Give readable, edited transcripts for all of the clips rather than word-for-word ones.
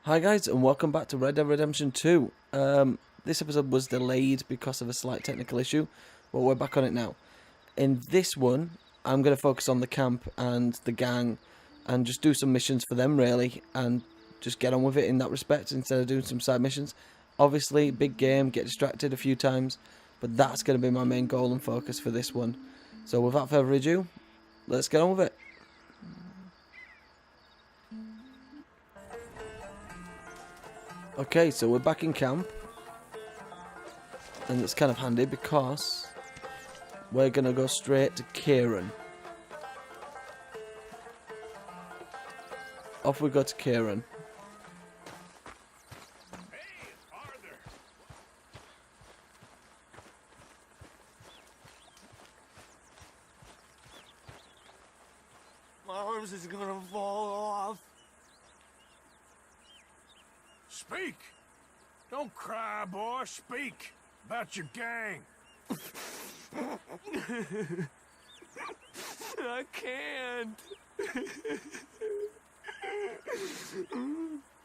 Hi guys, and welcome back to Red Dead Redemption 2. This episode was delayed because of a slight technical issue, but we're back on it now. In this one, I'm going to focus on the camp and the gang, and just do some missions for them really, and just get on with it in that respect instead of doing some side missions. Obviously, big game, get distracted a few times, but that's going to be my main goal and focus for this one. So without further ado, let's get on with it. Okay, so we're back in camp, and it's kind of handy because we're going to go straight to Kieran. Off we go to Kieran. Hey, Arthur! My arms is gonna fall off. Speak! Don't cry, boy. Speak about your gang. I can't.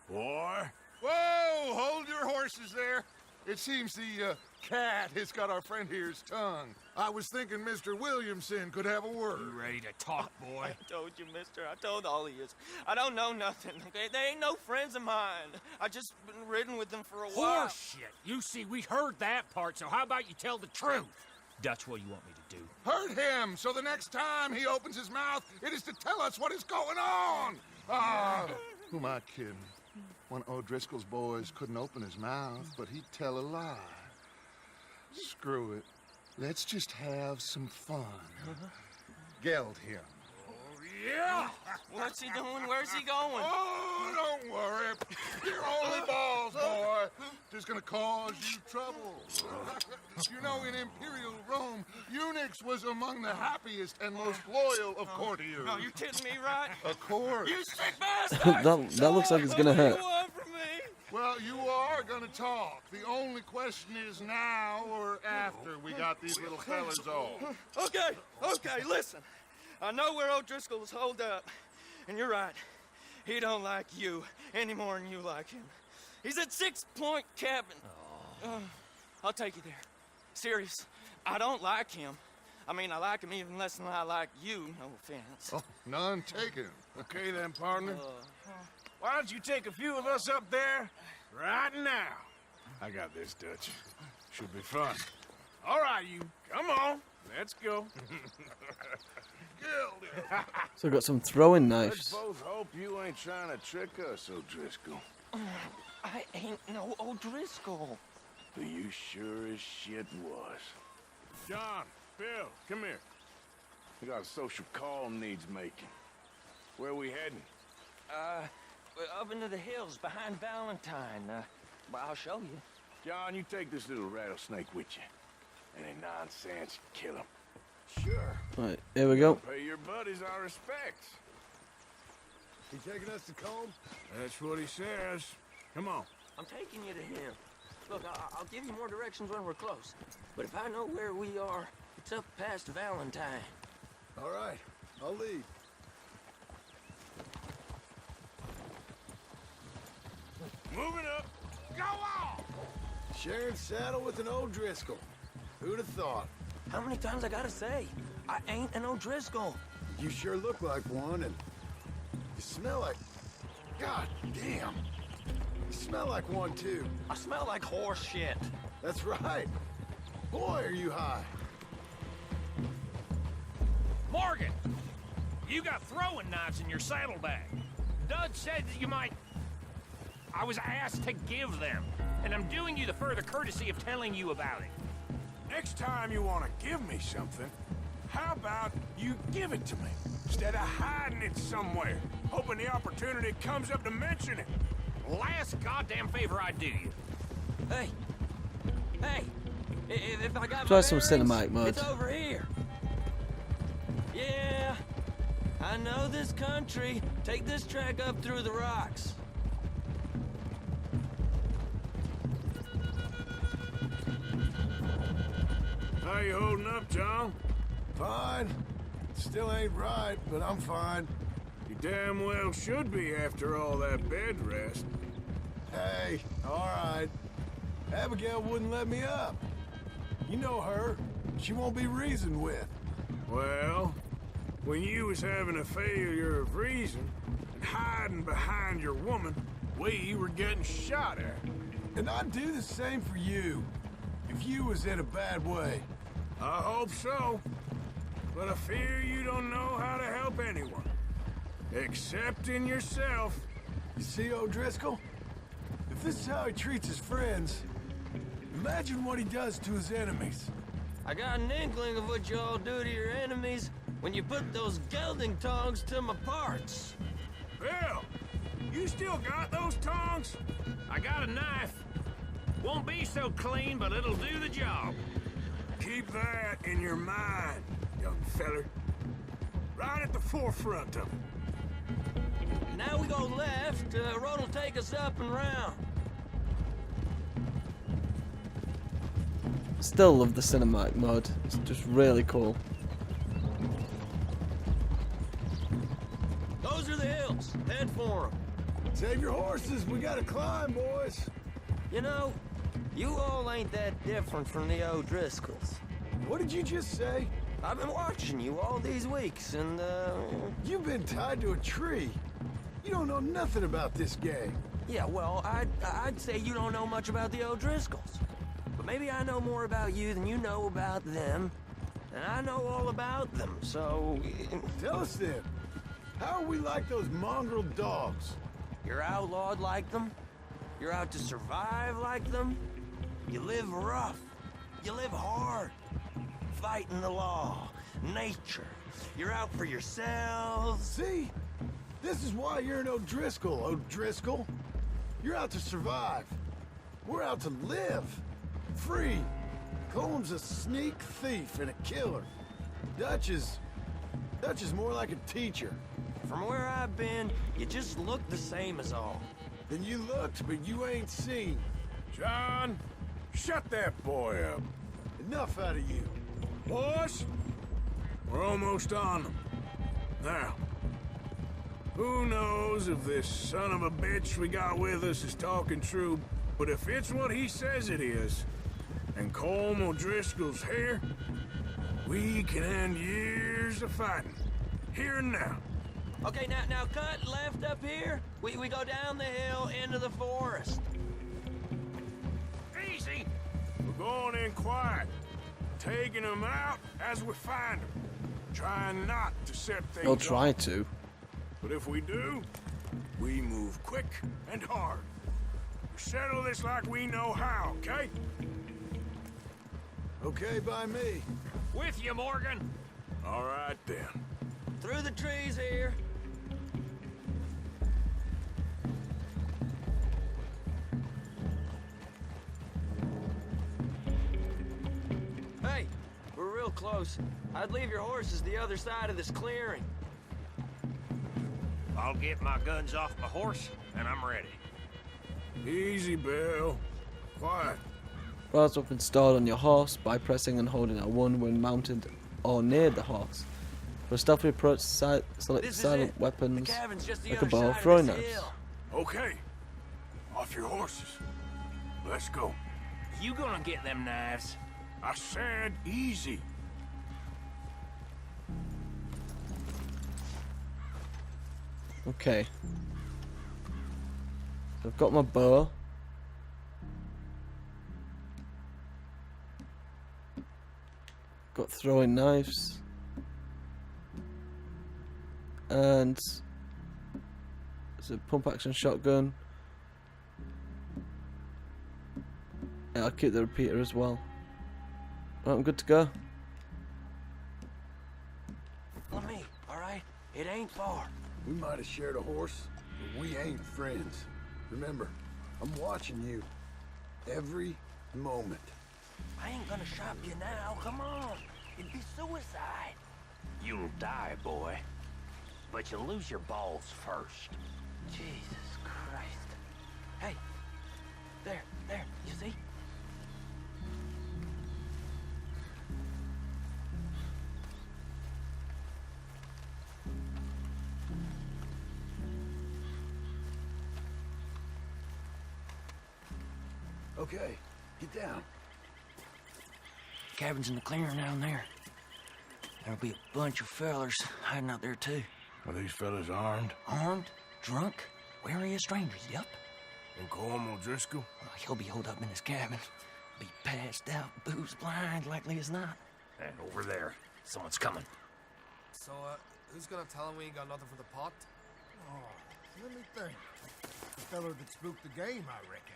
Boy. Whoa! Hold your horses there. It seems the cat has got our friend here's tongue. I was thinking Mr. Williamson could have a word. You ready to talk, boy? I told you, mister. I told all of you. I don't know nothing, okay? They ain't no friends of mine. I just been riding with them for a while. Horseshit. You see, we heard that part, so how about you tell the truth? That's what you want me to do. Hurt him, so the next time he opens his mouth, it is to tell us what is going on. Who am I kidding? One of O'Driscoll's boys couldn't open his mouth, but he'd tell a lie. Screw it. Let's just have some fun. Geld him. Yeah! What's he doing? Where's he going? Oh, don't worry. You're only balls, boy. Just gonna cause you trouble. You know, in Imperial Rome, eunuchs was among the happiest and most loyal of courtiers. No, you kidding me, right? Of course. You sick bastard! that looks like it's gonna hurt. What do you want from me? Well, you are gonna talk. The only question is now or after we got these little fellas off. Okay, listen. I know where O'Driscoll's holed up, and you're right. He don't like you any more than you like him. He's at 6 Point Cabin. I'll take you there. Serious. I don't like him. I mean, I like him even less than I like you. No offense. Oh, none taken. Okay then, partner. Why don't you take a few of us up there right now? I got this, Dutch. Should be fun. All right, you. Come on. Let's go. So I've got some throwing Let's knives. both hope you ain't trying to trick us, O'Driscoll. I ain't no O'Driscoll. But you sure as shit was. John, Bill, come here. We got a social call needs making. Where we heading? Up into the hills behind Valentine. Well, I'll show you. John, you take this little rattlesnake with you. Any nonsense, kill him. Sure. Right, here we go. Pay your buddies our respects. He taking us to Combe? That's what he says. Come on. I'm taking you to him. Look, I'll give you more directions when we're close. But if I know where we are, it's up past Valentine. All right, I'll lead. Moving up. Go on! Sharing saddle with an O'Driscoll. Who'd have thought? How many times I gotta say? I ain't an O'Driscoll. You sure look like one, and you smell like... God damn. You smell like one, too. I smell like horse shit. That's right. Boy, are you high. Morgan! You got throwing knives in your saddlebag. Dud said that you might... I was asked to give them, and I'm doing you the further courtesy of telling you about it. Next time you want to give me something, how about you give it to me, instead of hiding it somewhere, hoping the opportunity comes up to mention it. Last goddamn favor I do you. Hey! If I got Try my some bearings, cinematic mode. It's over here. Yeah, I know this country. Take this track up through the rocks. How you holding up, John? Fine. Still ain't right, but I'm fine. You damn well should be after all that bed rest. Hey, all right. Abigail wouldn't let me up. You know her. She won't be reasoned with. Well, when you was having a failure of reason and hiding behind your woman, we were getting shot at. And I'd do the same for you, if you was in a bad way. I hope so. But I fear you don't know how to help anyone. Except in yourself. You see, O'Driscoll? If this is how he treats his friends, imagine what he does to his enemies. I got an inkling of what you all do to your enemies when you put those gelding tongs to my parts. Bill, you still got those tongs? I got a knife. Won't be so clean, but it'll do the job. Keep that in your mind, young feller. Right at the forefront of it. Now we go left, road will take us up and round. Still love the cinematic mode. It's just really cool. Those are the hills. Head for them. Save your horses, we gotta climb, boys. You know, you all ain't that different from the O'Driscolls. What did you just say? I've been watching you all these weeks, and, You've been tied to a tree. You don't know nothing about this gang. yeah, well, I'd say you don't know much about the O'Driscolls. But maybe I know more about you than you know about them. And I know all about them, so... Tell us then, how are we like those mongrel dogs? You're outlawed like them? You're out to survive like them? You live rough. You live hard. Fighting the law, nature. You're out for yourselves. See? This is why you're an O'Driscoll, O'Driscoll. You're out to survive. We're out to live. Free. Cole's a sneak thief and a killer. Dutch is more like a teacher. From where I've been, you just look the same as all. Then you looked, but you ain't seen. John, shut that boy up. Enough out of you. Boys, we're almost on them. Now, who knows if this son of a bitch we got with us is talking true, but if it's what he says it is, and Colm O'Driscoll's here, we can end years of fighting, here and now. Okay, now cut left up here. We go down the hill into the forest. Easy. We're going in quiet, taking them out as we find them, trying not to set things I'll up. try to. But if we do, we move quick and hard. We settle this like we know how, okay? Okay by me. With you, Morgan. All right, then. Through the trees here. Hey, we're real close. I'd leave your horses the other side of this clearing. I'll get my guns off my horse, and I'm ready. Easy, Bill. Quiet. Bars up installed on your horse by pressing and holding R1 when mounted or near the horse. For a stealthy approach, select This is silent it. weapons The cabin's just the like a other bow or side throwing of this knives. hill. Okay. Off your horses. Let's go. You gonna get them knives? I said easy. Okay. So I've got my bow. Got throwing knives. And it's a pump action shotgun. Yeah, I'll keep the repeater as well. Right, I'm good to go. Follow me, all right? It ain't far. We might have shared a horse, but we ain't friends. Remember, I'm watching you. Every moment. I ain't gonna shop you now. Come on. It'd be suicide. You'll die, boy. But you'll lose your balls first. Jesus Christ. Hey. There. You see? Okay, get down. Cabin's in the clearing down there. There'll be a bunch of fellers hiding out there, too. Are these fellas armed? Armed, drunk, wary of strangers, yep. And Colm O'Driscoll? He'll be holed up in his cabin. Be passed out, booze blind, likely as not. And over there, someone's coming. So, who's gonna tell him we ain't got nothing for the pot? Oh, let me think. The fella that spooked the game, I reckon.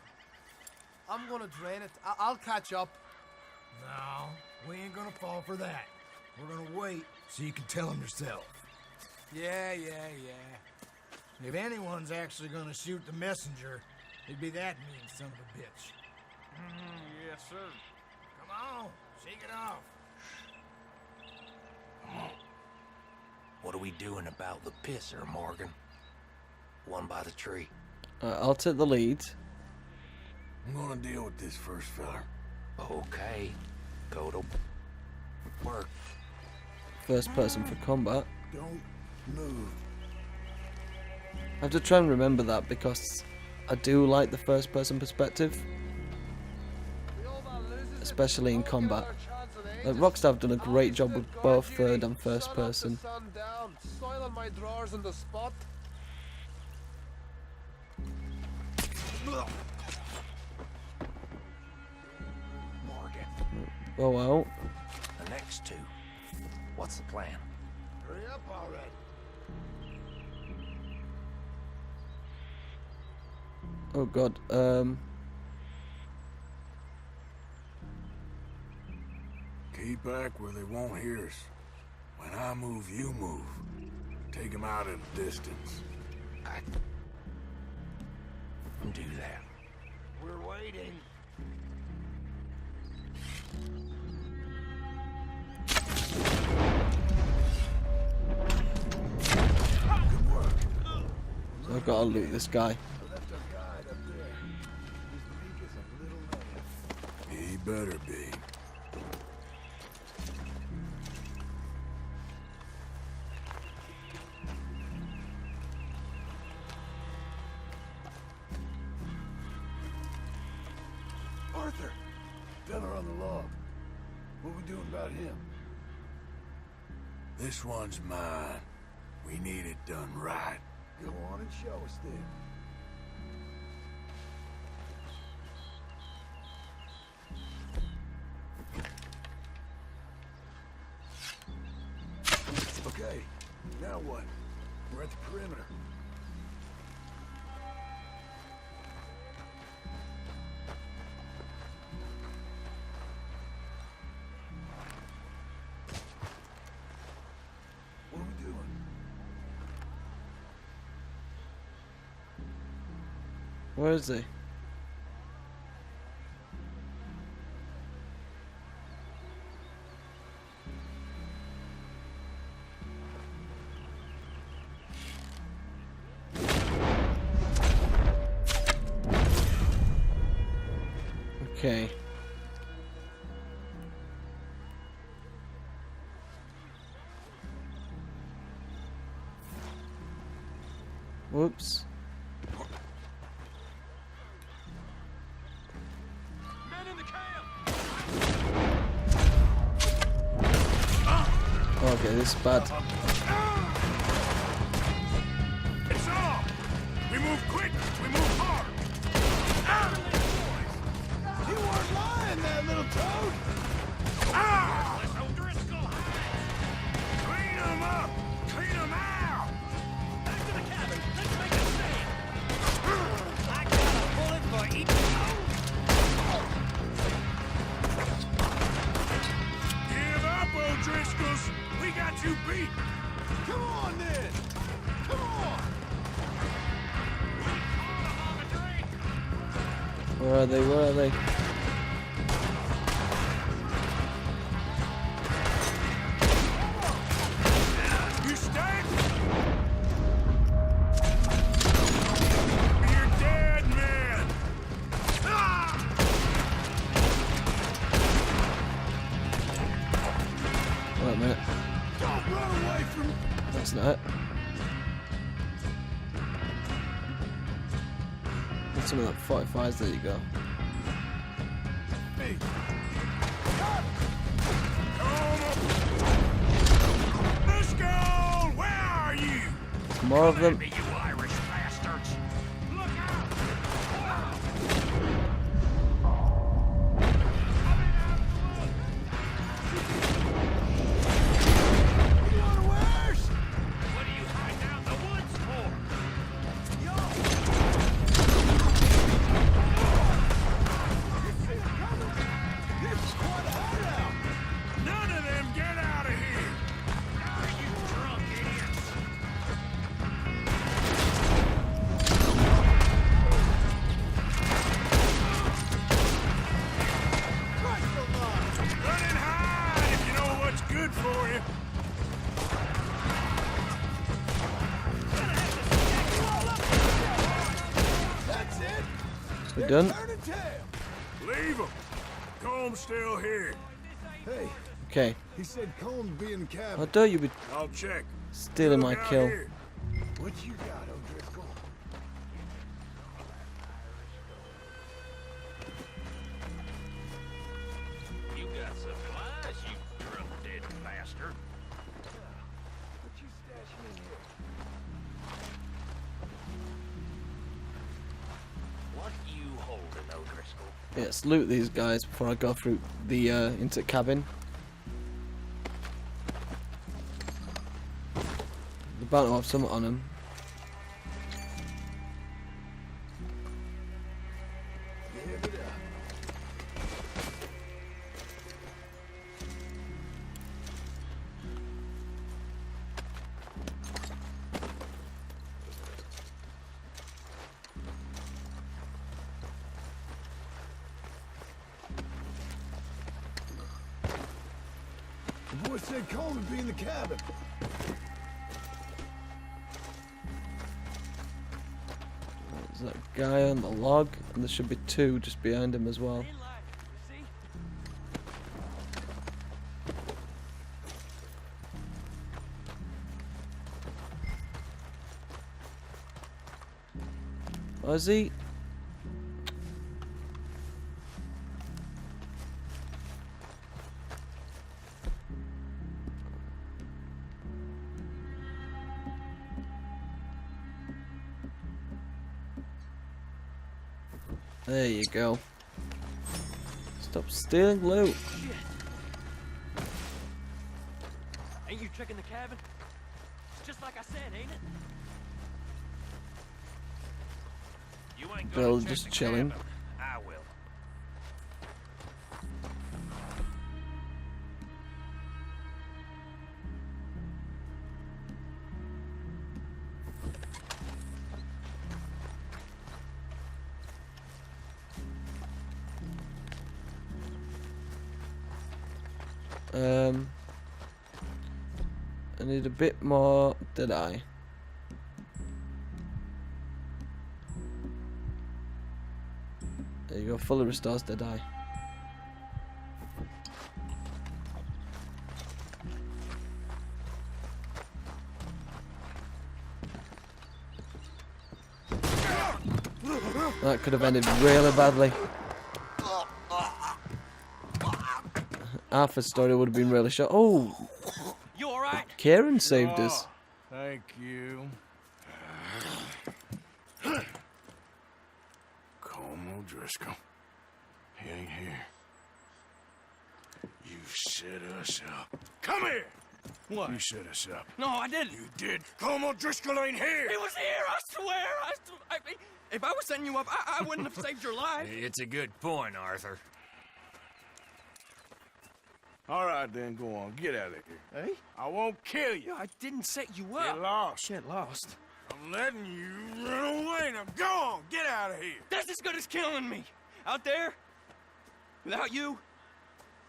I'm gonna drain it. I'll catch up. No, we ain't gonna fall for that. We're gonna wait so you can tell him yourself. Yeah. If anyone's actually gonna shoot the messenger, it'd be that mean son of a bitch. Yes, sir. Come on, shake it off. What are we doing about the pisser, Morgan? One by the tree. I'll take the lead. I'm gonna deal with this first fella. Okay. Go to work. First person for combat. Don't move. I have to try and remember that because I do like the first person perspective, especially in combat. Like Rockstar have done a great job with both third and first person. Soiling my drawers in the spot. Morgan. Oh well. The next two. What's the plan? Hurry up already. Oh god. Keep back where they won't hear us. When I move, you move. Take them out at a distance. I can do that. We're waiting. Good work. So I've got to loot this guy. I left our guide up there. He's meek as a little lamb. He better be. Arthur! Fella on the log. What we doing about him? This one's mine. We need it done right. Go on and show us then. Okay, now what? We're at the perimeter. What are we doing? Where is he? Okay. Whoops. Men in the camp! Okay, this is bad. It's on! We move quick! We move hard! You weren't lying there, little toad! Let's O'Driscoll hide! Clean them up! Clean them out! Back to the cabin! Let's make a stand! I got a bullet for each Give up, O'Driscolls! We got you beat! Come on, then! Come on! Where are they? Where are they? You stay? You're dead, man! Wait a minute. Don't run away from... That's not it. Get some of that 45s, there you go. me! Driscoll, where are you? More of them. You Irish bastards! Look out! You want worse? What are you hiding out in the woods for? This is quite a hideout! None of them get out of here. Are you drunk idiots? Run and hide if you know what's good for you. That's it! We They're done? turning tail! Leave them. Comb's still here. Hey, Okay. he said Colm be in the I cabin. dare you be I'll check. stealing my Look out kill. here. What you got, O'Driscoll? You got supplies, you drunk dead bastard. What you stashing in here? What you holding, O'Driscoll? Yeah, let's loot these guys before I go through the into the cabin. The bounty will have something on them. Give it up. The boy said Colm would be in the cabin. There's that guy on the log, and there should be two just behind him as well. Oh, is he? There you go. Stop stealing loot. Ain't you checking the cabin? Just like I said, ain't it? You ain't Bill gonna check just the chilling. cabin. I will. I need a bit more, did I? There you go, fully restores dead eye. That could have ended really badly. Arthur's story would have been really short. Oh, You all right? Kieran saved us. Thank you. Colm O'Driscoll. He ain't here. You set us up. Come here! What? You set us up. No, I didn't. You did. Colm O'Driscoll ain't here! He was here, I swear. If I was setting you up, I wouldn't have saved your life. It's a good point, Arthur. All right, then, go on. Get out of here. Hey? I won't kill you. I didn't set you Get up. lost. Get lost. I'm letting you run away. Now go on. Get out of here. That's as good as killing me. Out there, without you,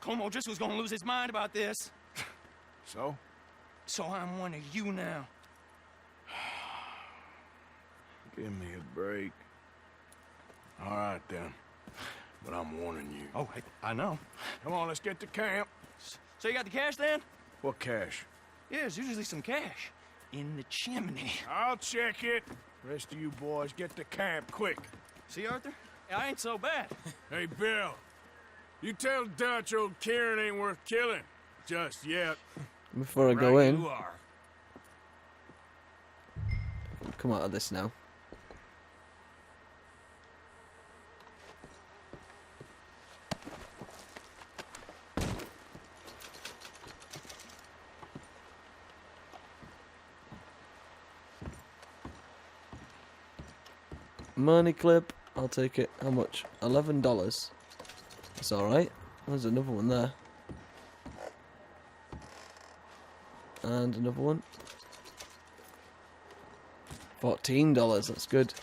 Colm O'Driscoll's gonna lose his mind about this. So? So I'm one of you now. Give me a break. All right, then. But I'm warning you. Oh, I know. Come on, let's get to camp. So you got the cash then? What cash? Yeah, there's usually some cash. In the chimney. I'll check it. Rest of you boys, get to camp quick. See, Arthur? I ain't so bad. Hey, Bill. You tell Dutch old Kieran ain't worth killing. Just yet. Before I go Right in, you are. come out of this now. Money clip, I'll take it. How much? $11. That's alright. There's another one there. And another one. $14, that's good.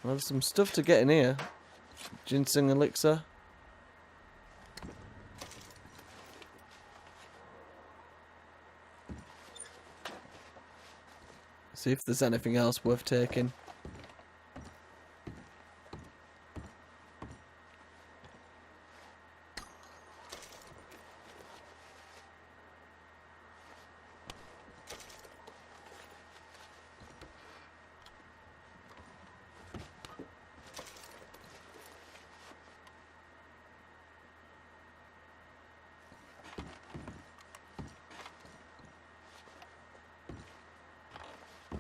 Well, there's some stuff to get in here. Ginseng elixir. See if there's anything else worth taking.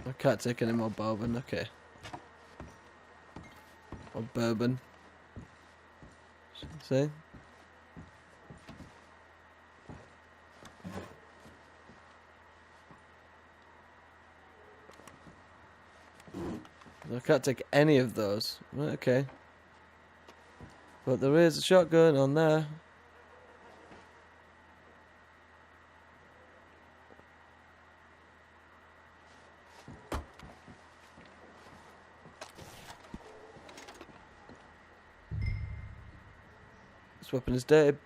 I can't take any more bourbon, okay. Or bourbon. See? I can't take any of those. Right, okay. But there is a shotgun on there. This weapon is dirty.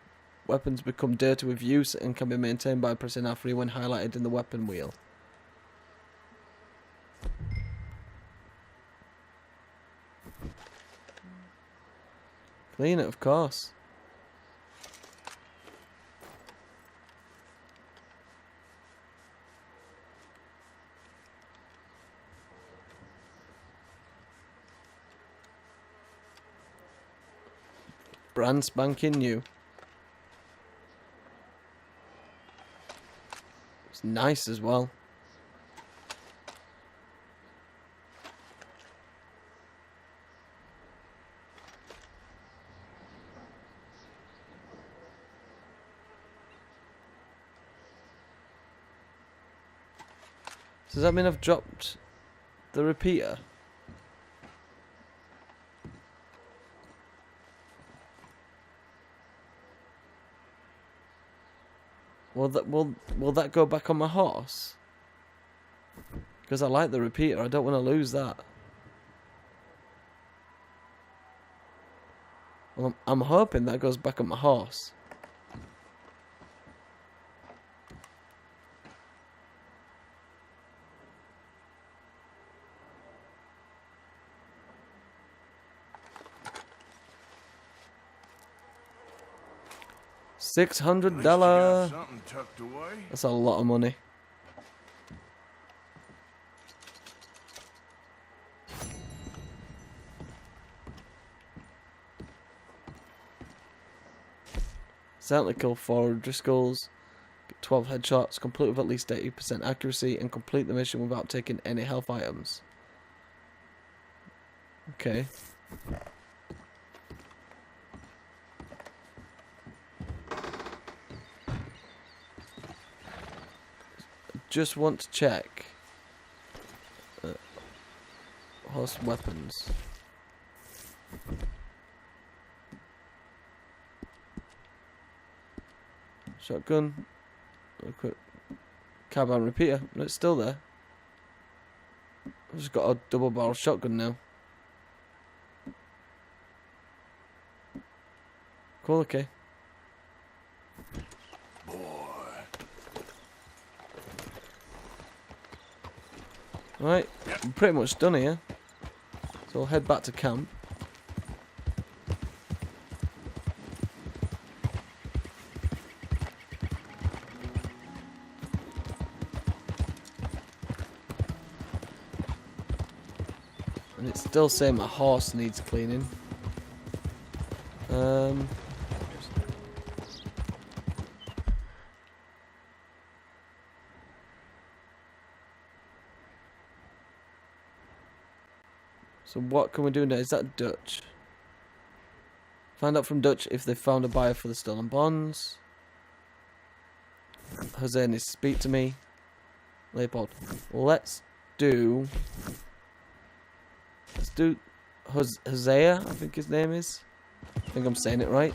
Weapons become dirty with use and can be maintained by pressing R3 when highlighted in the weapon wheel. Clean it, of course. Brand spanking new. It's nice as well. Does that mean I've dropped the repeater? Will that go back on my horse? Because I like the repeater, I don't want to lose that. Well, I'm hoping that goes back on my horse. $600. Something tucked away. That's a lot of money. Certainly kill 4 Driscolls, get 12 headshots, complete with at least 80% accuracy, and complete the mission without taking any health items. Okay. Just want to check horse weapons. Shotgun. Quick. Carbine repeater. No, it's still there. I've just got a double barrel shotgun now. Cool, okay. Right, I'm pretty much done here. So I'll head back to camp. And it's still saying my horse needs cleaning. So what can we do now? Is that Dutch? Find out from Dutch if they found a buyer for the stolen bonds. Jose needs to speak to me. Leopold. Let's do Hosea, I think his name is. I think I'm saying it right.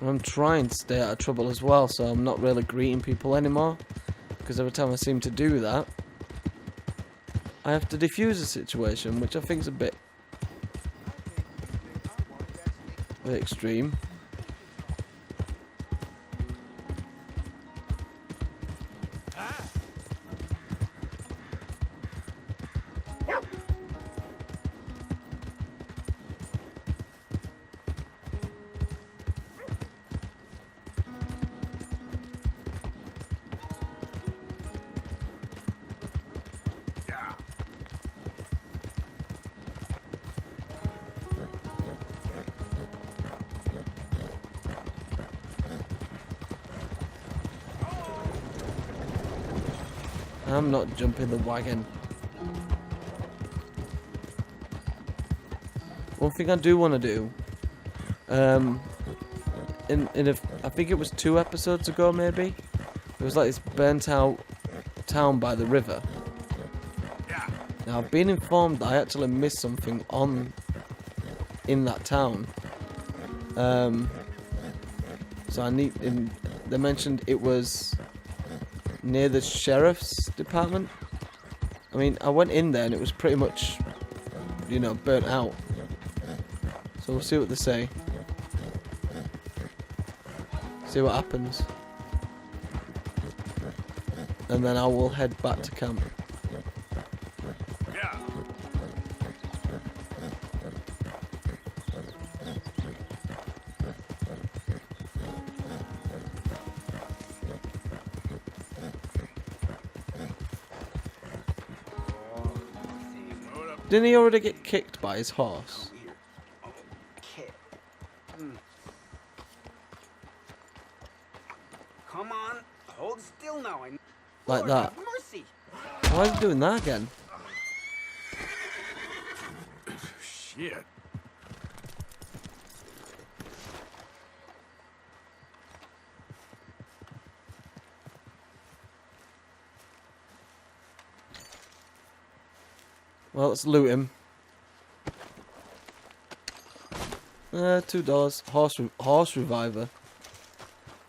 I'm trying to stay out of trouble as well, so I'm not really greeting people anymore. Because every time I seem to do that, I have to defuse a situation, which I think is a bit extreme. I'm not jumping the wagon. One thing I do want to do, I think it was 2 episodes ago maybe, it was like this burnt out town by the river. Now I've been informed that I actually missed something in that town. So they mentioned it was near the sheriff's department. I mean, I went in there and it was pretty much, you know, burnt out. So we'll see what they say. See what happens. And then I will head back to camp. Didn't he already get kicked by his horse? Come on, hold still now. Like that. Mercy. Why is he doing that again? Shit. Well, let's loot him. $2. Horse reviver.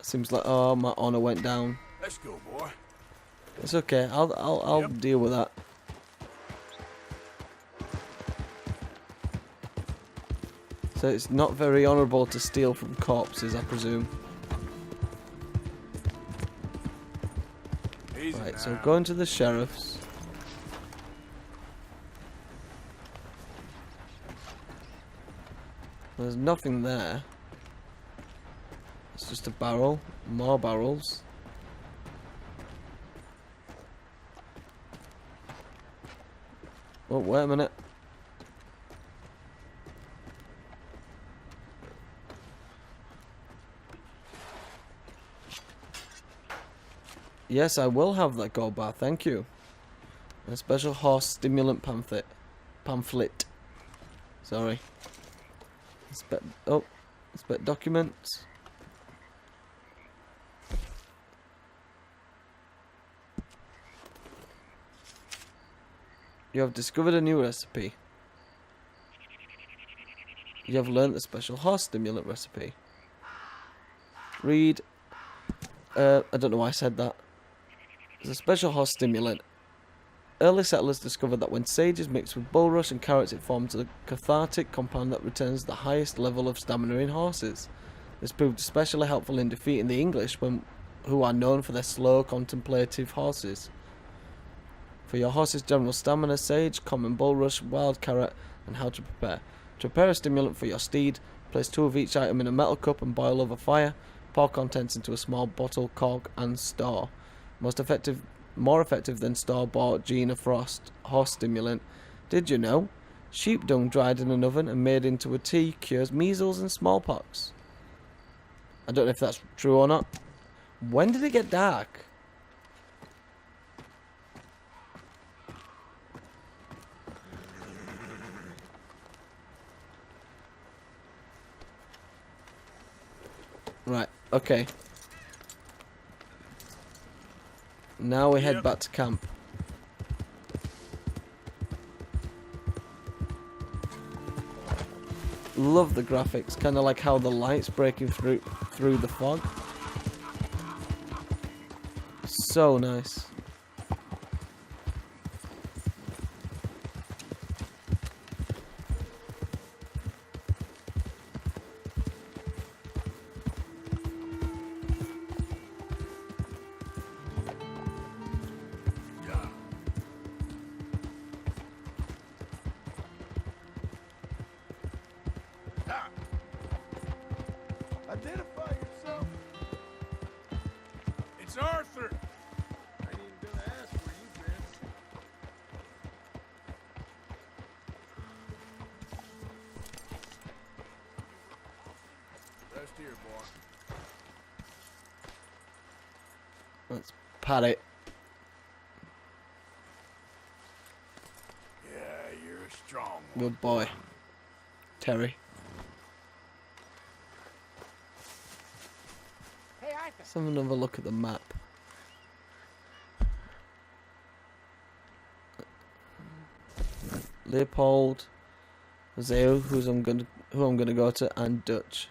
Seems like, oh, my honor went down. Let's go, boy. It's okay. I'll deal with that. So it's not very honourable to steal from corpses, I presume. Easy Right, now. so going to the sheriff's. There's nothing there. It's just a barrel. More barrels. Oh, wait a minute. Yes, I will have that gold bar, thank you. A special horse stimulant pamphlet. Sorry. Inspect documents. You have discovered a new recipe. You have learned the special horse stimulant recipe. Read. I don't know why I said that. It's a special horse stimulant. Early settlers discovered that when sage is mixed with bulrush and carrots, it forms a cathartic compound that returns the highest level of stamina in horses. This proved especially helpful in defeating the English, who are known for their slow, contemplative horses. For your horse's general stamina, sage, common bulrush, wild carrot, and how to prepare. To prepare a stimulant for your steed, place 2 of each item in a metal cup and boil over fire. Pour contents into a small bottle, cork, and store. More effective than store-bought Gina Frost horse stimulant. Did you know? Sheep dung dried in an oven and made into a tea cures measles and smallpox. I don't know if that's true or not. When did it get dark? Right, okay. Now we head back to camp. Love the graphics, kind of like how the light's breaking through the fog. So nice. Identify yourself. It's Arthur. I ain't even gonna ask where you've been. Rest here, boy. Let's pat it. Yeah, you're a strong one. Good boy. Terry. Let's have another look at the map. Leopold, Hosea, who I'm gonna go to, and Dutch.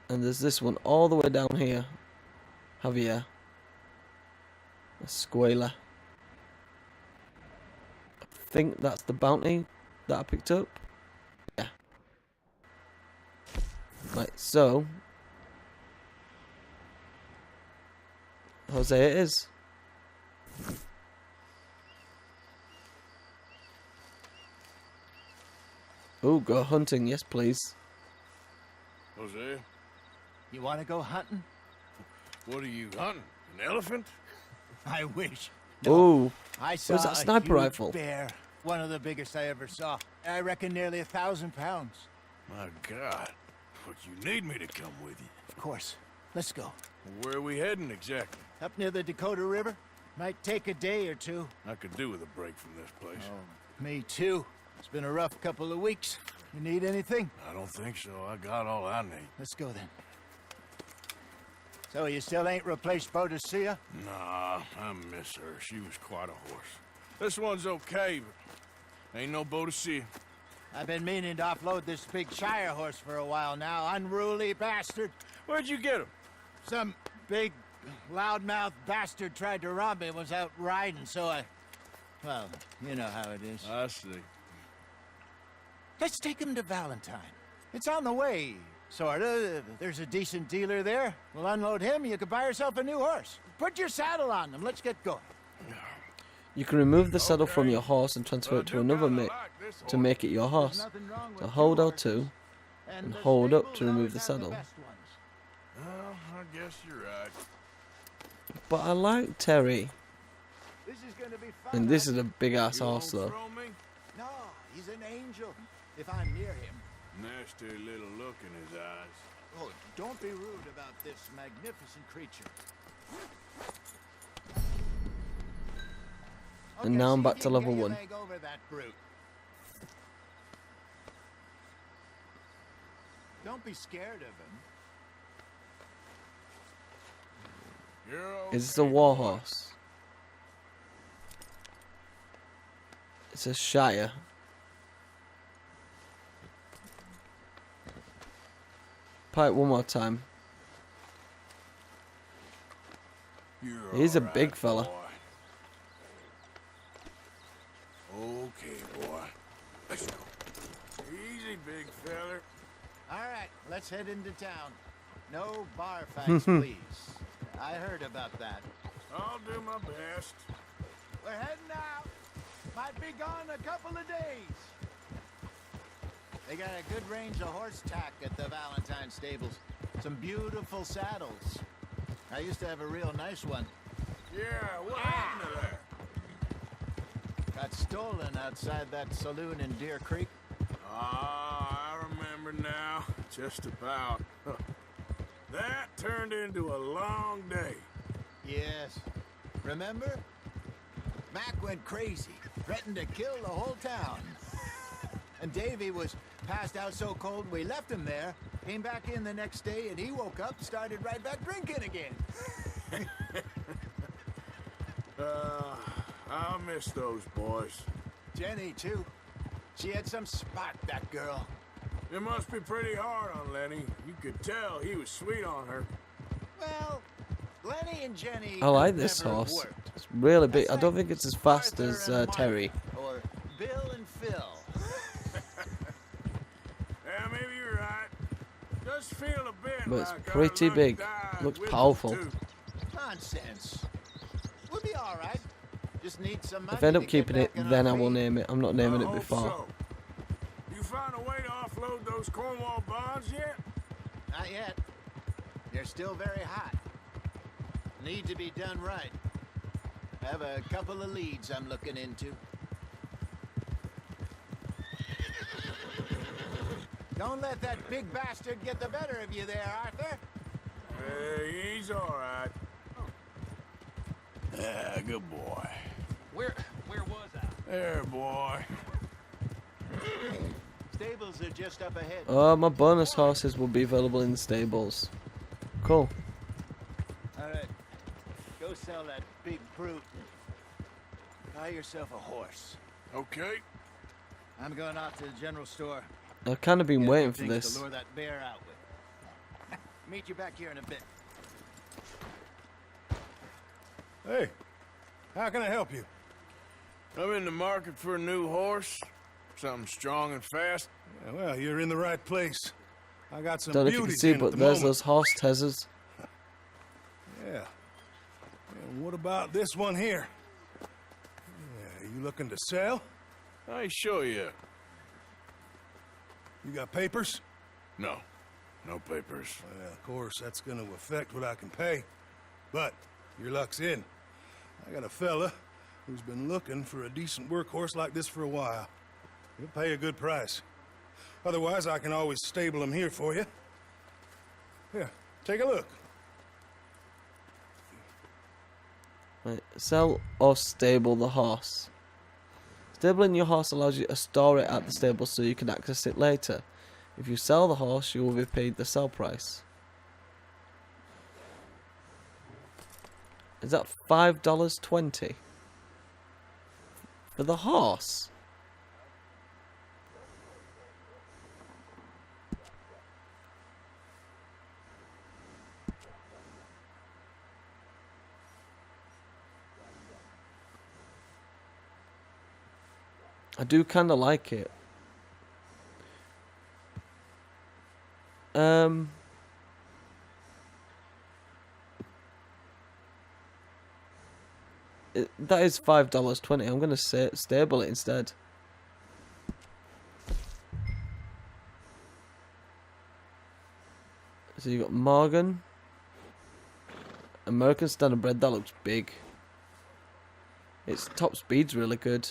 And there's this one all the way down here. Javier. Escuela. I think that's the bounty that I picked up. Yeah. Right, so Jose it is. Oh, go hunting, yes please. Jose, You want to go hunting? what are you hunting? An elephant? I wish. Oh, I saw was that a sniper huge rifle? bear. One of the biggest I ever saw. I reckon nearly 1,000 pounds. My God. But you need me to come with you. Of course. Let's go. Where are we heading exactly? Up near the Dakota River. Might take a day or two. I could do with a break from this place. Oh, me too. It's been a rough couple of weeks. You need anything? I don't think so. I got all I need. Let's go then. So you still ain't replaced Boadicea? Nah, I miss her. She was quite a horse. This one's okay, but ain't no Boadicea. I've been meaning to offload this big Shire horse for a while now. Unruly bastard. Where'd you get him? Some big, loudmouth bastard tried to rob me and was out riding, so well, you know how it is. I see. Let's take him to Valentine. It's on the way, sorta. There's a decent dealer there. We'll unload him, you can buy yourself a new horse. Put your saddle on him, let's get going. You can remove the saddle from your horse and transfer it to another mate to make it your horse. Nothing wrong with So two hold horses. L2 and the hold up stables to remove always the have saddle. best ones. Well, I guess you're right. But I like Terry. This is gonna be fun. And this is a big ass You horse won't though. throw me? No, he's an angel. If I'm near him. Nasty little look in his eyes. Oh, don't be rude about this magnificent creature. And now I'm see back if to you can level get your 1. leg over that brute. Don't be scared of him. You're Is this a war horse? It's a Shire. Pipe one more time. You're He's a all big right, fella. boy. big feller. All right, let's head into town. No bar fights, please. I heard about that. I'll do my best. We're heading out. Might be gone a couple of days. They got a good range of horse tack at the Valentine stables. Some beautiful saddles. I used to have a real nice one. Yeah, what happened to that? Got stolen outside that saloon in Deer Creek. Ah, I remember now. Just about. That turned into a long day. Yes. Remember? Mac went crazy, threatened to kill the whole town. And Davy was passed out so cold we left him there, came back in the next day, and he woke up, started right back drinking again. I'll miss those boys. Jenny, too. She had some spark, that girl. It must be pretty hard on Lenny. You could tell he was sweet on her. Well, Lenny and Jenny I like this never horse. worked. It's really big. That's I don't like think it's as fast Arthur as and Martha, Terry. Or Bill and Phil. Yeah, maybe you're right. Does feel a bit But it's like pretty our luck big. died Looks with powerful. them, too. Nonsense. We'll be all right. Just need some money If I end to up get keeping it, back on then our I will feet. name it. I'm not naming I it hope before. so. You found a way to offload those Cornwall bonds yet? Not yet. They're still very hot. Need to be done right. I have a couple of leads I'm looking into. Don't let that big bastard get the better of you there, Arthur. Hey, he's all right. Yeah, good boy. Where was I? There, boy. Stables are just up ahead. Oh, my bonus horses will be available in the stables. Cool. All right. Go sell that big brute. Buy yourself a horse. Okay. I'm going out to the general store. I've kind of been Get a waiting few for things this. to lure that bear out with. Meet you back here in a bit. Hey, how can I help you? I'm in the market for a new horse. Something strong and fast. Yeah, well, you're in the right place. I got some Don't know if you can beauties see, in at but the there's moment. those horse tezzers. Yeah. And what about this one here? Yeah, you looking to sell? I show you. You got papers? No. No papers. Well, of course, that's going to affect what I can pay. But your luck's in. I got a fella who's been looking for a decent workhorse like this for a while. He'll pay a good price. Otherwise, I can always stable him here for you. Here, take a look. Right, sell or stable the horse. Stabling your horse allows you to store it at the stable so you can access it later. If you sell the horse, you will be paid the sell price. Is that $5.20 for the horse? I do kind of like it. That is $5.20. I'm gonna say stable it instead. So you got Morgan, American Standard Bread. That looks big. Its top speed's really good,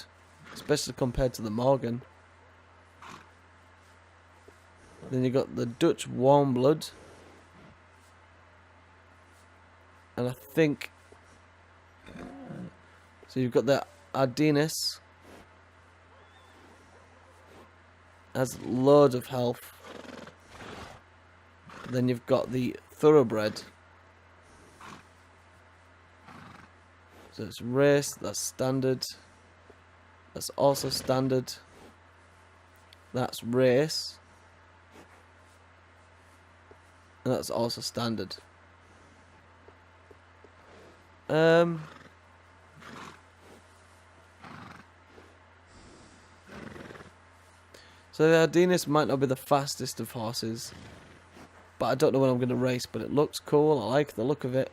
especially compared to the Morgan. Then you got the Dutch Warm Blood, and I think so. You've got the Ardennes, has loads of health. Then you've got the Thoroughbred. So it's race, that's standard. That's also standard. That's race. And that's also standard. So the Ardenus might not be the fastest of horses, but I don't know when I'm going to race, but it looks cool. I like the look of it.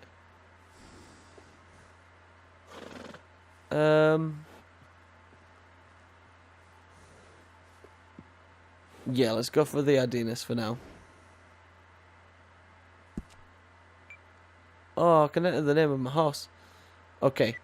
Yeah, let's go for the Ardenus for now. Oh, I can enter the name of my horse. Okay.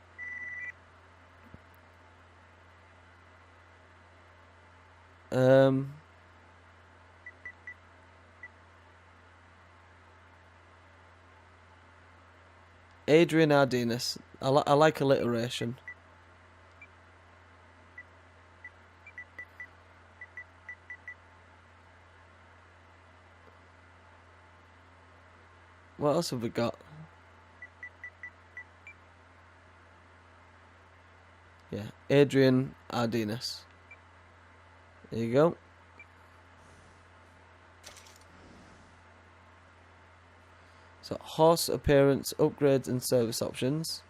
Adrian Ardenus. I like alliteration. What else have we got? Yeah, Adrian Ardenus. There you go. So, horse appearance, upgrades and service options.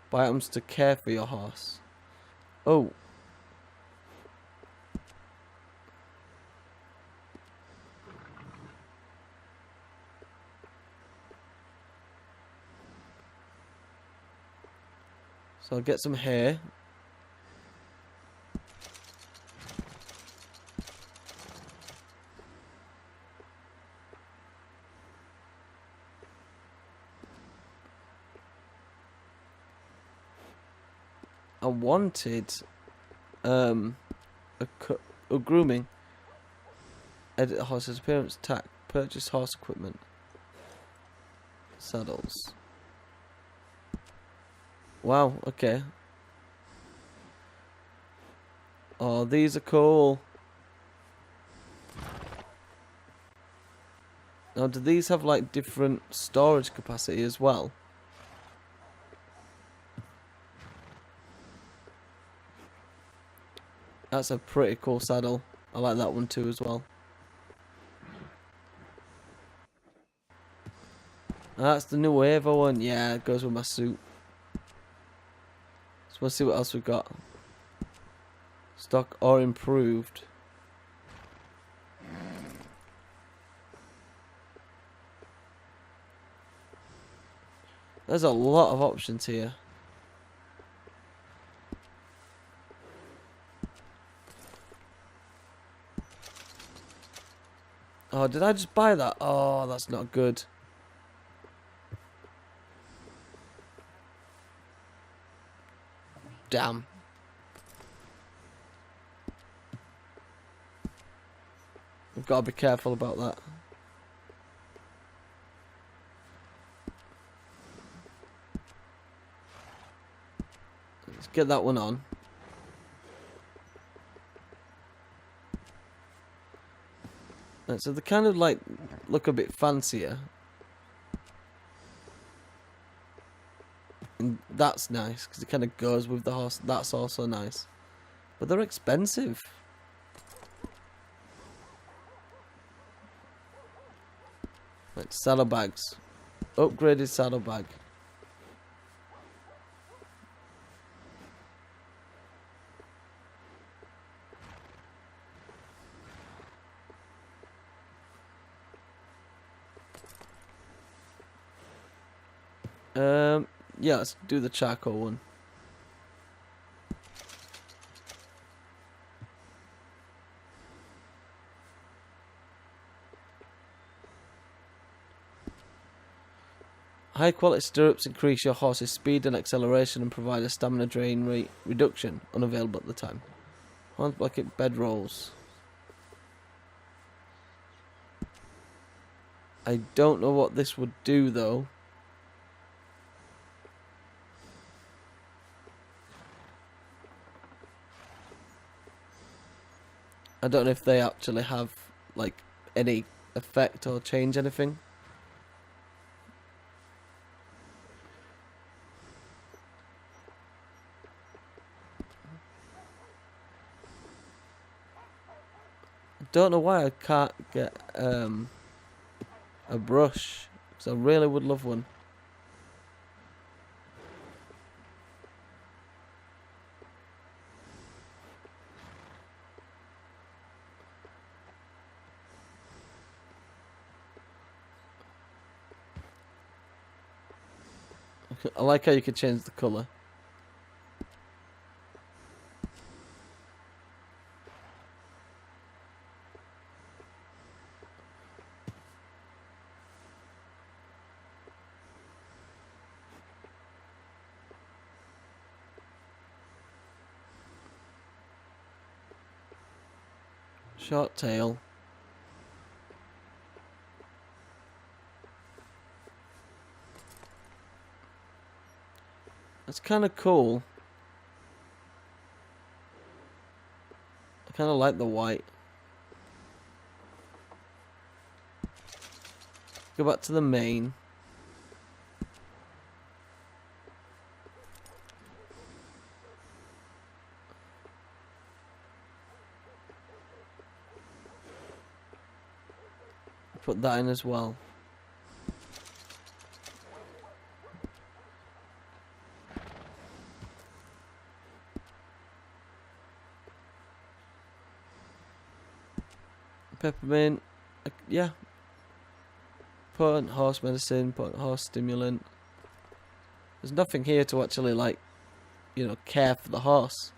Buy items to care for your horse. Oh. So I'll get some hay. I wanted a grooming. Edit the horse's appearance, tack, purchase horse equipment. Saddles. Wow, okay. Oh, these are cool. Now, do these have like different storage capacity as well? That's a pretty cool saddle. I like that one too as well. That's the new Ava one. Yeah, it goes with my suit. So we'll see what else we've got. Stock or improved. There's a lot of options here. Oh, did I just buy that? Oh, that's not good. Damn. We've got to be careful about that. Let's get that one on. Right, so they kind of like look a bit fancier. And that's nice because it kind of goes with the horse. That's also nice. But they're expensive. Like saddlebags. Upgraded saddlebag. Yeah, let's do the charcoal one. High quality stirrups increase your horse's speed and acceleration and provide a stamina drain rate reduction, unavailable at the time. Horns blanket bed rolls. I don't know what this would do though. I don't know if they actually have like any effect or change anything. I don't know why I can't get a brush, because I really would love one. I like how you could change the colour. Short tail. That's kind of cool. I kind of like the white. Go back to the main. Put that in as well. Peppermint, yeah. Potent horse medicine, potent horse stimulant. There's nothing here to actually, like, you know, care for the horse.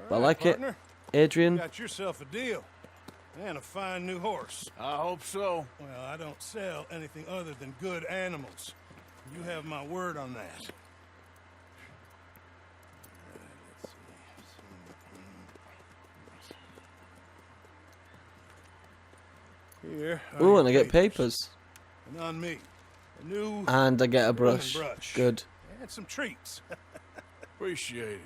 But I like partner. it. Adrian. You got yourself a deal. And a fine new horse. I hope so. Well, I don't sell anything other than good animals. You have my word on that. Here. Ooh, and I get papers. And on me, a new And I get a brush. brush. Good. And some treats. Appreciate it.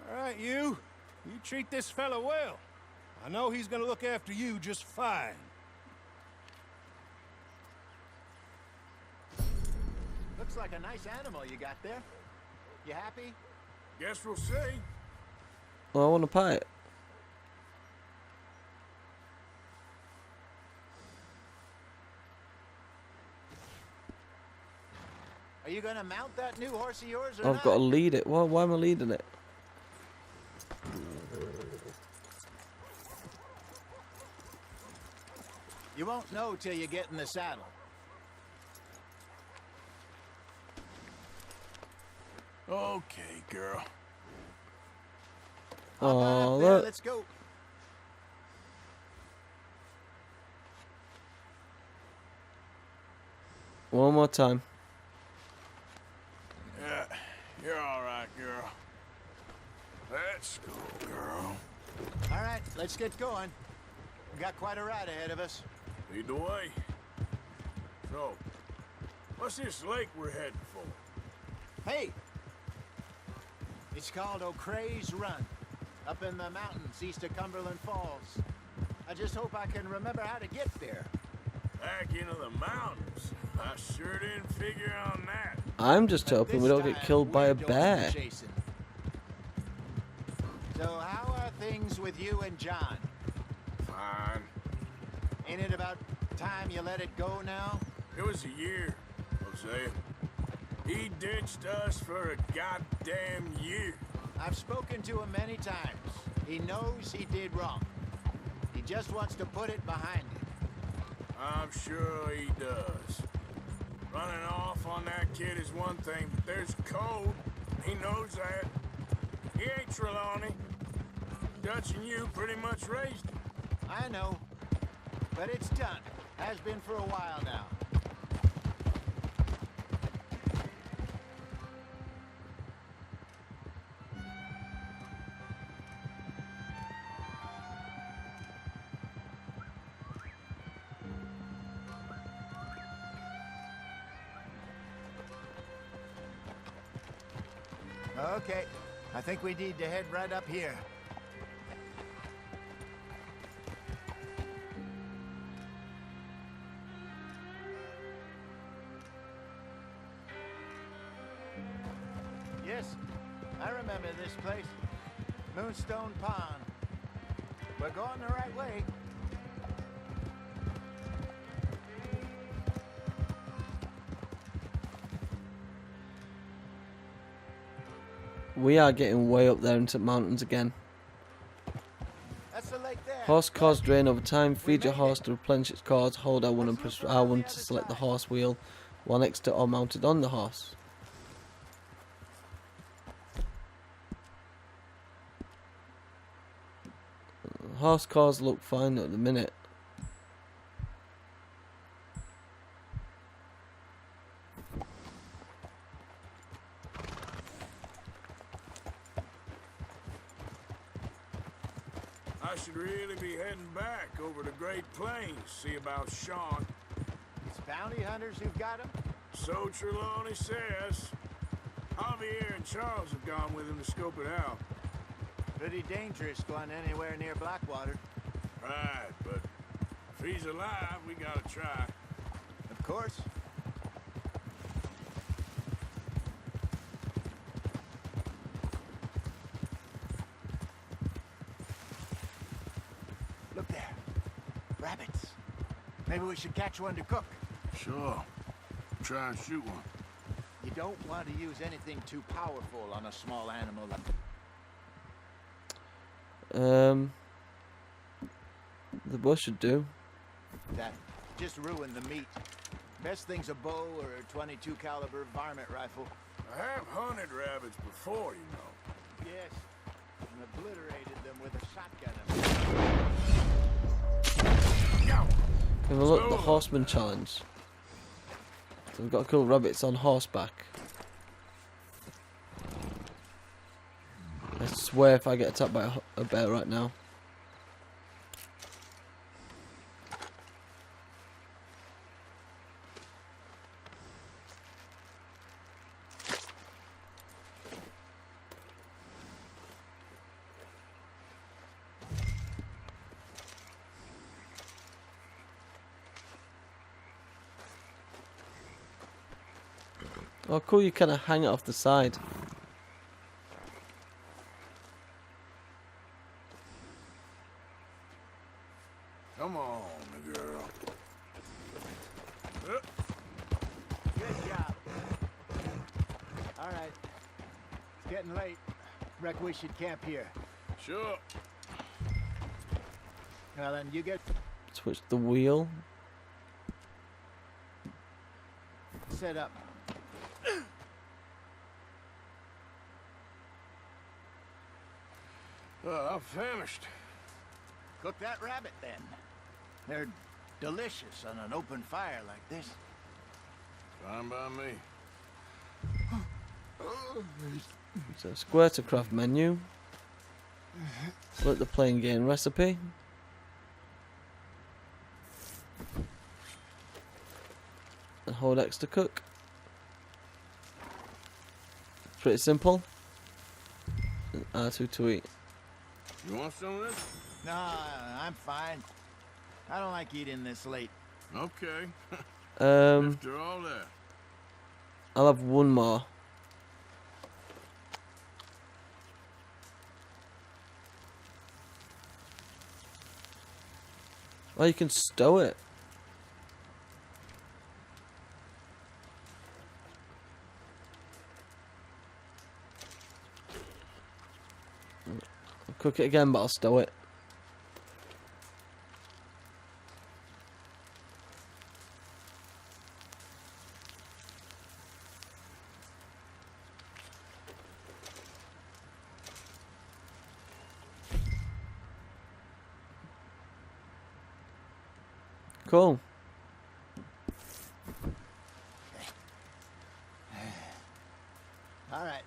All right, you treat this fella well. I know he's gonna look after you just fine. Looks like a nice animal you got there. You happy? Guess we'll see. Well, I want to pet it. Are you gonna mount that new horse of yours or I've not? got to lead it. Why am I leading it? You won't know till you get in the saddle. Okay, girl. Hop on Oh, up there, look. let's go. One more time. Yeah, you're all right, girl. Let's go, girl. All right, let's get going. We got quite a ride ahead of us. Lead the way. So, what's this lake we're heading for? Hey! It's called O'Creagh's Run, up in the mountains east of Cumberland Falls. I just hope I can remember how to get there. Back into the mountains. I sure didn't figure on that. I'm just But hoping we this don't get time, killed by we're a doing bear. the chasing. So how are things with you and John? Fine. Ain't it about time you let it go now? It was a year, Hosea. He ditched us for a goddamn year. I've spoken to him many times. He knows he did wrong. He just wants to put it behind him. I'm sure he does. Running off on that kid is one thing, but there's code. He knows that. He ain't Trelawney. Dutch and you pretty much raised him. I know, but it's done. Has been for a while now. Okay, I think we need to head right up here. Yes, I remember this place. Moonstone Pond. We're going the right way. We are getting way up there into the mountains again. That's the lake there. Horse cores drain over time. Feed your horse to replenish its cores. Hold R1 and press R1 to select the horse wheel. while next to or mounted on the horse. Horse cars look fine at the minute. I should really be heading back over the Great Plains, see about Sean. It's bounty hunters who've got him? So Trelawney says. Javier and Charles have gone with him to scope it out. Pretty dangerous going anywhere near Blackwater. Right, but if he's alive, we gotta try. Of course. Look there. Rabbits. Maybe we should catch one to cook. Sure. Try and shoot one. You don't want to use anything too powerful on a small animal like... The bow should do. that. Just ruin the meat. Best thing's a bow or a .22 caliber varmint rifle. I have hunted rabbits before, you know. Yes, and obliterated them with a shotgun. Have a look at the horseman challenge. So we've got to kill rabbits on horseback. I swear if I get attacked by a bear right now. Oh cool, you kind of hang it off the side. Come on, girl. Good job. All right. It's getting late. Reckon we should camp here. Sure. Well, then you get Switch the wheel. set up. I'm famished. Cook that rabbit, then. They're delicious on an open fire like this. Fine by me. So square to craft menu. Select the plain game recipe. And hold X to cook. Pretty simple. And R2 to eat. You want some of this? No, I'm fine. I don't like eating this late. Okay. After all that. I'll have one more. Oh, you can stow it. I'll cook it again, but I'll stow it. Cool. All right.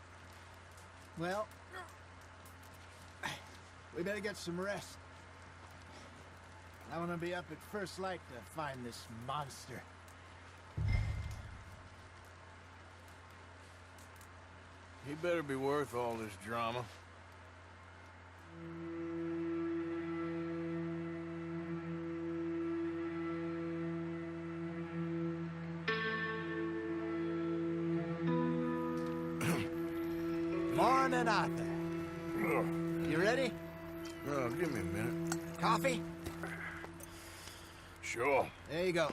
Well, we better get some rest. I want to be up at first light to find this monster. He better be worth all this drama. Morning, Arthur. You ready? Give me a minute. Coffee? Sure. There you go.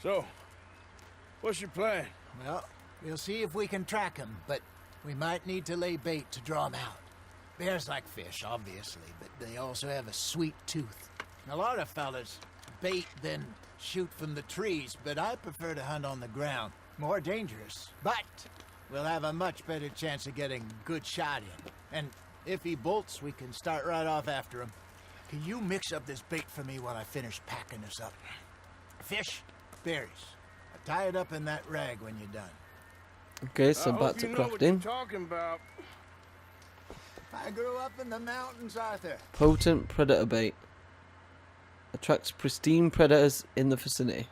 So, what's your plan? Well, we'll see if we can track him, but we might need to lay bait to draw him out. Bears like fish, obviously, but they also have a sweet tooth. A lot of fellas bait, then shoot from the trees, but I prefer to hunt on the ground. More dangerous, but we'll have a much better chance of getting a good shot in. And if he bolts, we can start right off after him. Can you mix up this bait for me while I finish packing this up? Fish, berries. Tie it up in that rag when you're done. Okay, so I back hope to you know what you're crafting. talking about. I grew up in the mountains, Arthur. Potent predator bait. Attracts pristine predators in the vicinity.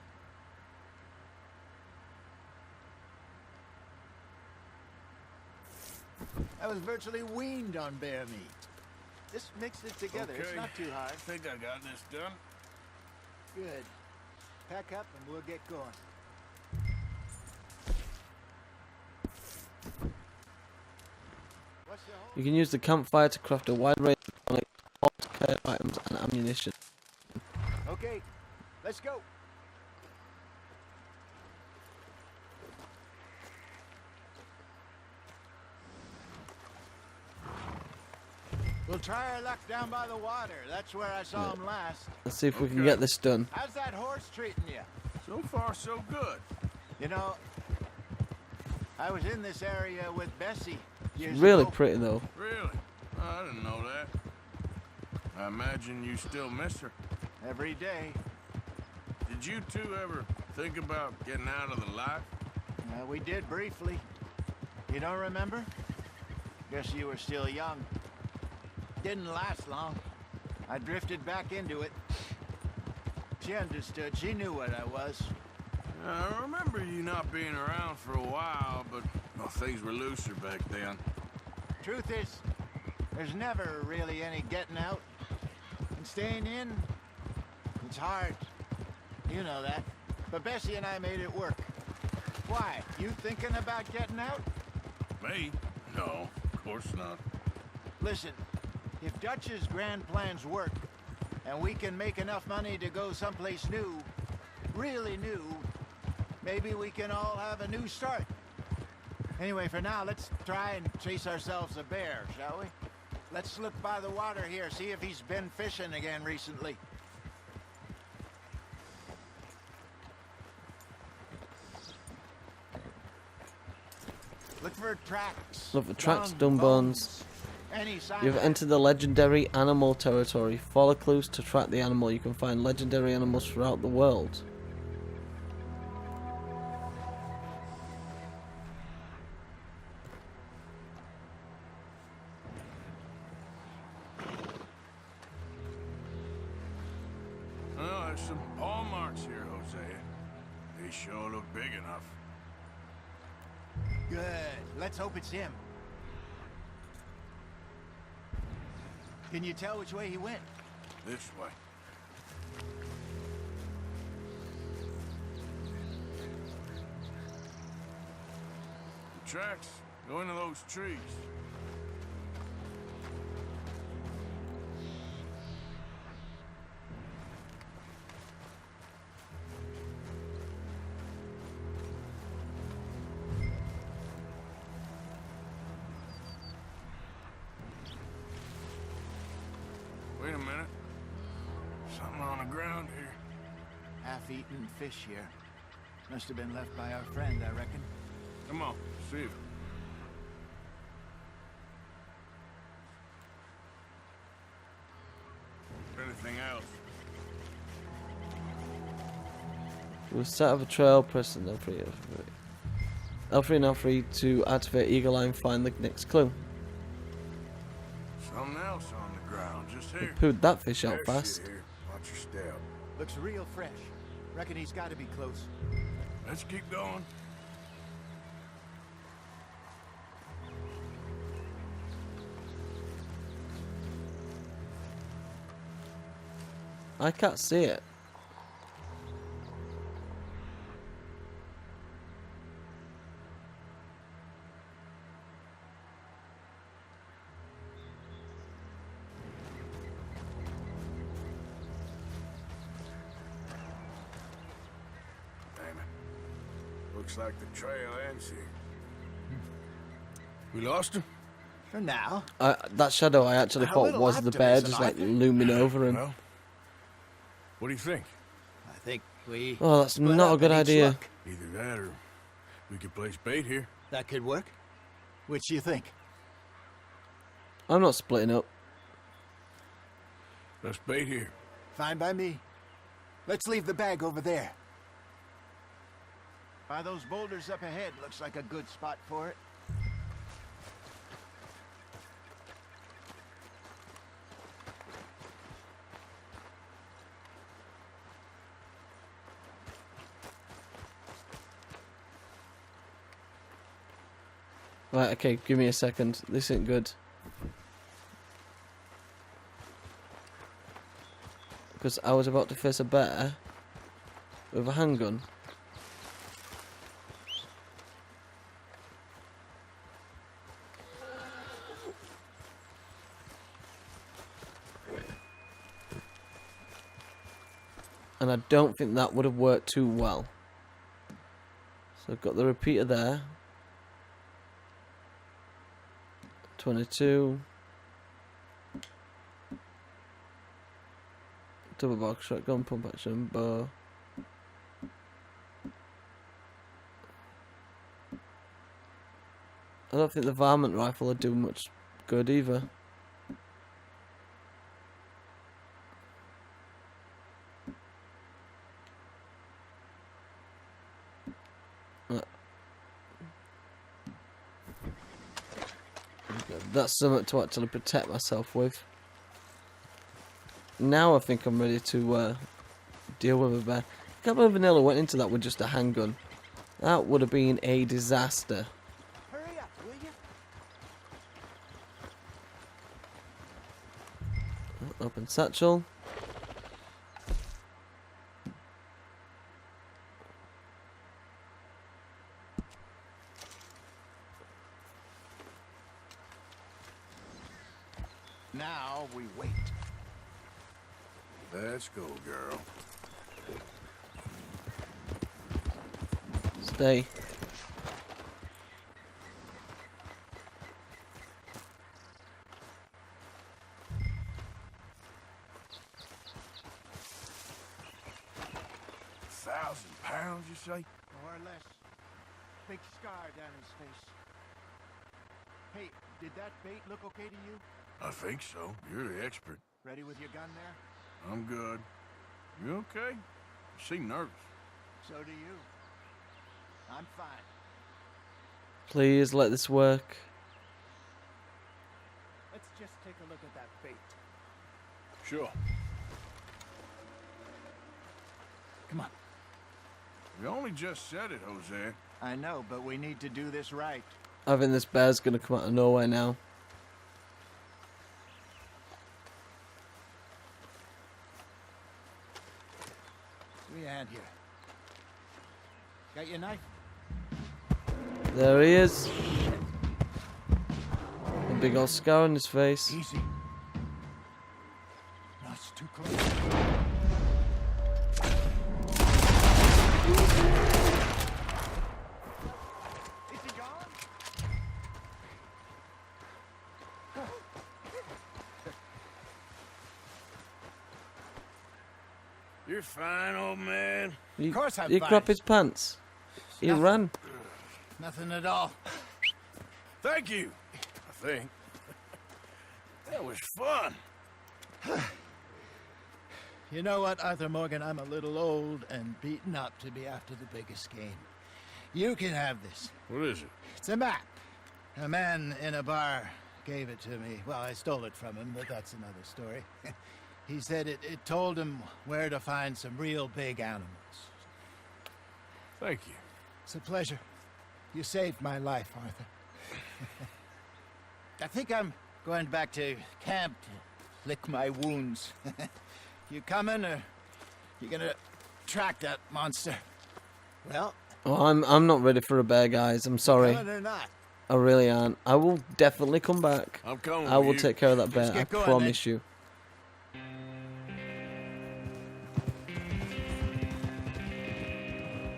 I was virtually weaned on bear meat. Just mix it together. It's Okay. not too hard. I think I got this done. Good. Pack up and we'll get going. What's the whole... You can use the campfire to craft a wide range of care items and ammunition. Okay, let's go. We'll try our luck down by the water. That's where I saw him last. Let's see if we can Okay. get this done. How's that horse treating you? So far, so good. You know, I was in this area with Bessie years Really ago. pretty though. Really? I didn't know that. I imagine you still miss her. Every day. Did you two ever think about getting out of the life? We did briefly. You don't remember? Guess you were still young. Didn't last long. I drifted back into it. She understood. She knew what I was. I remember you not being around for a while, but well, things were looser back then. Truth is, there's never really any getting out. And staying in, it's hard. You know that. But Bessie and I made it work. Why? You thinking about getting out? Me? No, of course not. Listen, if Dutch's grand plans work, and we can make enough money to go someplace new, really new, maybe we can all have a new start. Anyway, for now, let's try and chase ourselves a bear, shall we? Let's look by the water here, see if he's been fishing again recently. Look for tracks. Look for tracks, dung, dung bones. Any sign You've of- entered the legendary animal territory. Follow clues to track the animal. You can find legendary animals throughout the world. Oh, there's some paw marks here, Hosea. They sure look big enough. Good. Let's hope it's him. Can you tell which way he went? This way. The tracks go into those trees. Wait a minute. Something on the ground here. Half-eaten fish here. Must have been left by our friend, I reckon. Come on, see it. Anything else? We'll set up a trail, press and L3. L3 and L3 to activate Eagle Eye and find the next clue. Something else on the ground, just We here. pooed that fish out There's fast. shit here. Watch your step. Looks real fresh. Reckon he's got to be close. Let's keep going. I can't see it. Damn it. Looks like the trail ends here. We lost him? For now. That shadow I actually How thought little was the bear, optimism, just like I think. looming over him. Well, what do you think? We Oh, that's split not a up good and each idea. look. Either that or we could place bait here. That could work. Which do you think? I'm not splitting up. Let's bait here. Fine by me. Let's leave the bag over there. By those boulders up ahead, looks like a good spot for it. Right, okay, give me a second. This ain't good. Because I was about to face a bear with a handgun. And I don't think that would have worked too well. So I've got the repeater there. 22. Double box shotgun, pump action, bow. I don't think the varmint rifle would do much good either. That's something to actually protect myself with. Now I think I'm ready to deal with a bear. I can't believe Vanilla went into that with just a handgun. That would have been a disaster. Hurry up, will you? Open satchel. Now we wait. Let's go, girl. Stay. £1,000, you say? More or less. Big scar down his face. Hey, did that bait look okay to you? I think so. You're the expert. Ready with your gun there? I'm good. You okay? You seem nervous. So do you. I'm fine. Please let this work. Let's just take a look at that bait. Sure. Come on. You only just said it, Jose. I know, but we need to do this right. I think this bear's gonna come out of nowhere now. Give me a hand here. Got your knife? There he is. A big old scar on his face. Easy. No, it's too close. Is he gone? You're fine, old man. You, Of course I'm you fine. crap his pants. He Nothing. ran. Nothing at all. Thank you, I think. That was fun. You know what, Arthur Morgan? I'm a little old and beaten up to be after the biggest game. You can have this. What is it? It's a map. A man in a bar gave it to me. Well, I stole it from him, but that's another story. He said it told him where to find some real big animals. Thank you. It's a pleasure. You saved my life, Arthur. I think I'm going back to camp to lick my wounds. You coming, or you gonna track that monster? Well, Oh, I'm not ready for a bear, guys. I'm sorry. coming or not? I really aren't. I will definitely come back. I'm coming I with will you. take care of that bear. Let's I get going, promise you.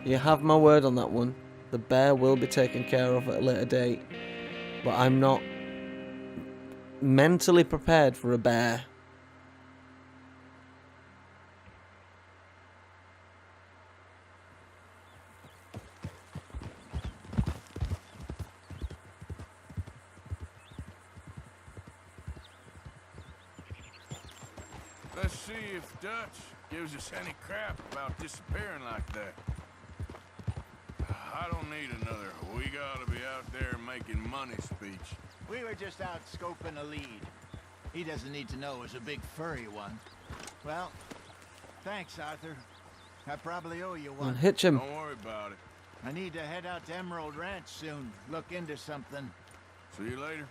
You have my word on that one. The bear will be taken care of at a later date. But I'm not mentally prepared for a bear. Let's see if Dutch gives us any crap about disappearing like that. I don't need another "we gotta be out there making money" speech. We were just out scoping a lead. He doesn't need to know it was a big furry one. Well, thanks, Arthur. I probably owe you one. Hitch him. Don't worry about it. I need to head out to Emerald Ranch soon. Look into something. See you later.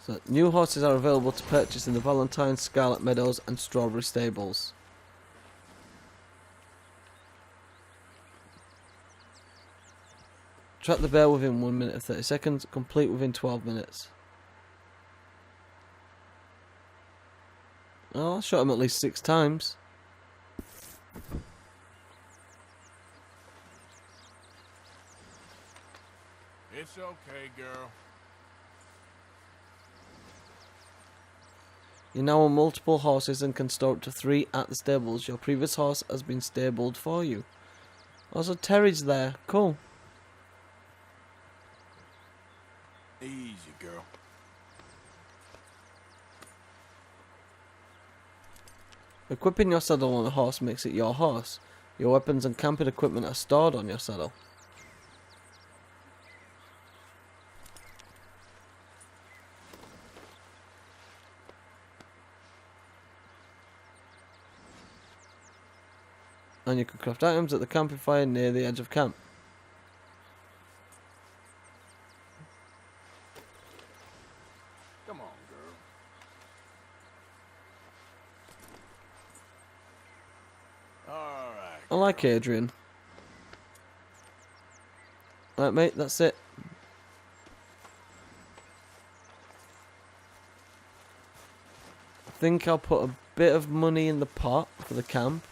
So, new horses are available to purchase in the Valentine, Scarlet Meadows and Strawberry stables. Track the bear within 1 minute and 30 seconds. Complete within 12 minutes. Oh, I shot him at least 6 times. It's okay, girl. You now own multiple horses and can store up to 3 at the stables. Your previous horse has been stabled for you. Also, Terry's there. Cool. Easy, girl. Equipping your saddle on a horse makes it your horse. Your weapons and camping equipment are stored on your saddle. And you can craft items at the camping fire near the edge of camp. Come on, girl. Alright. I like Adrian. Right, mate, that's it. I think I'll put a bit of money in the pot for the camp.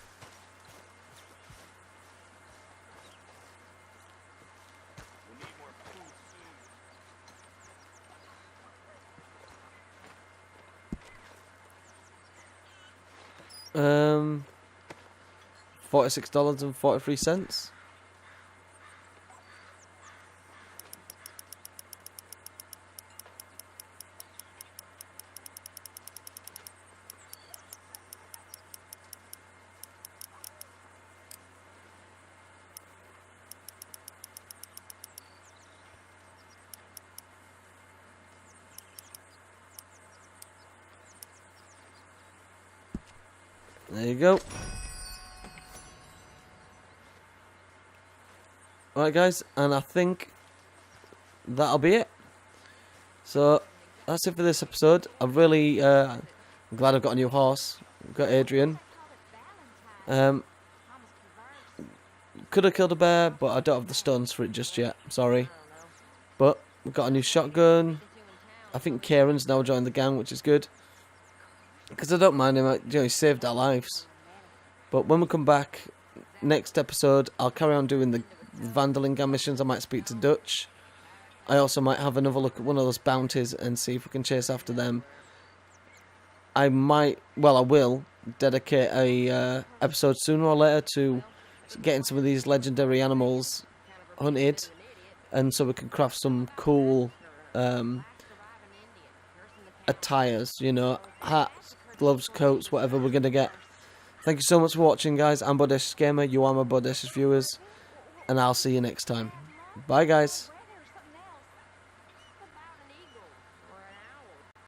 $46.43. There you go. Alright guys, and I think that'll be it. So that's it for this episode. I'm really glad I've got a new horse. I've got Adrian. Could have killed a bear, but I don't have the stones for it just yet. Sorry. But we've got a new shotgun. I think Kieran's now joined the gang, which is good. Because I don't mind him, you know, he saved our lives. But when we come back, next episode, I'll carry on doing the Vandalinga missions. I might speak to Dutch. I also might have another look at one of those bounties and see if we can chase after them. I will dedicate a episode sooner or later to getting some of these legendary animals hunted, and so we can craft some cool attires, you know, hats, gloves, coats, whatever we're gonna get. Thank you so much for watching, guys. I'm Bodacious Gamer. You are my Bodacious viewers, and I'll see you next time. Bye, guys.